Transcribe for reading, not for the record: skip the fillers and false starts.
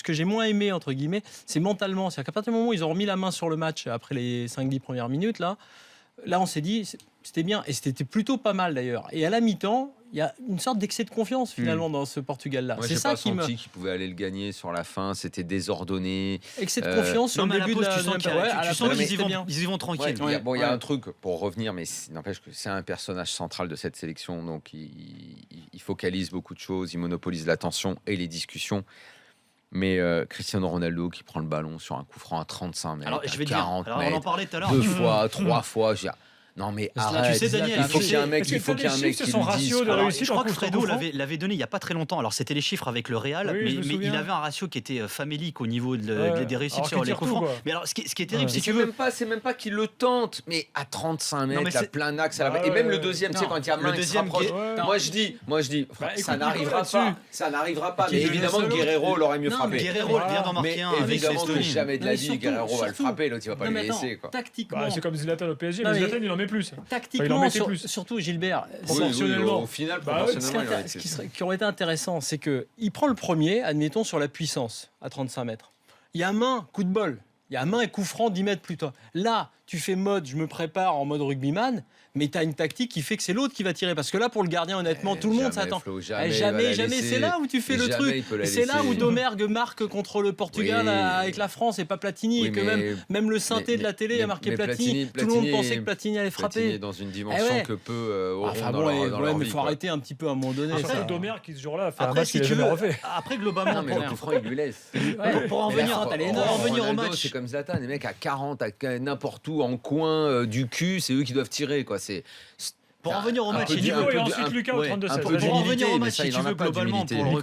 ce que j'ai moins aimé, entre guillemets, c'est mentalement. C'est-à-dire qu'à partir du moment où ils ont remis la main sur le match après les 5-10 premières minutes, là, on s'est dit, c'était bien. Et c'était plutôt pas mal d'ailleurs. Et à la mi-temps, il y a une sorte d'excès de confiance finalement dans ce Portugal-là. Moi, c'est ça qui senti qu'il pouvait aller le gagner sur la fin. C'était désordonné. Excès de confiance sur le début de la tu sens qu'ils y vont tranquille. Il y a un truc pour revenir, mais n'empêche que c'est un personnage central de cette sélection. Donc il focalise beaucoup de choses, il monopolise l'attention et les discussions. Mais Cristiano Ronaldo qui prend le ballon sur un coup franc à 35 mètres, alors, je vais 40 dire, mètres, on en parlait tout à l'heure. 2 fois, 3 fois. Non mais arrête. Tu sais, Daniel, il faut qu'il y ait un mec, qui lui dise. Je crois que Fredo l'avait donné il n'y a pas très longtemps. Alors c'était les chiffres avec le Real, mais il avait un ratio qui était famélique au niveau des réussites sur les coups francs. Mais alors ce qui est terrible, c'est même pas qu'il le tente, mais à 35 mètres, à plein axe, et même le deuxième, tu sais, quand il y a main qui se rapproche. Moi je dis, ça n'arrivera pas. Mais évidemment, Guerreiro l'aurait mieux frappé. Guerreiro vient d'en marquer un. Évidemment que jamais de la vie, Guerreiro va le frapper, l'autre il va pas le laisser. Tactiquement, c'est comme Zlatan au PSG, mais Zlatan il en met plus. Tactiquement, surtout Gilbert, proportionnellement. Au final, ce qui aurait été intéressant, c'est qu'il prend le premier, admettons, sur la puissance à 35 mètres. Il y a main, coup de bol. Il y a main et coup franc 10 mètres plus tôt. Là, tu fais mode, je me prépare en mode rugbyman, mais tu as une tactique qui fait que c'est l'autre qui va tirer. Parce que là, pour le gardien, honnêtement, tout le monde s'attend. Jamais. C'est là où tu fais le truc. C'est là où Domergue marque contre le Portugal avec la France et pas Platini. Et que même le synthé de la télé a marqué Platini. Tout le monde pensait que Platini allait frapper. Platini est dans une dimension que peu auront dans leur vie. Il faut arrêter un petit peu à un moment donné. Après, Domergue qui ce jour-là a fait un match qu'il a jamais refait. Après, globalement, mais le coup franc, il lui laisse. Pour en venir au match. C'est comme Zlatan, les mecs à 40, n'importe où, en coin du cul, c'est eux qui doivent tirer, quoi. Pour en venir au match, et ensuite Lucas au 32-16. Pour en venir au match, si tu veux, globalement, pour le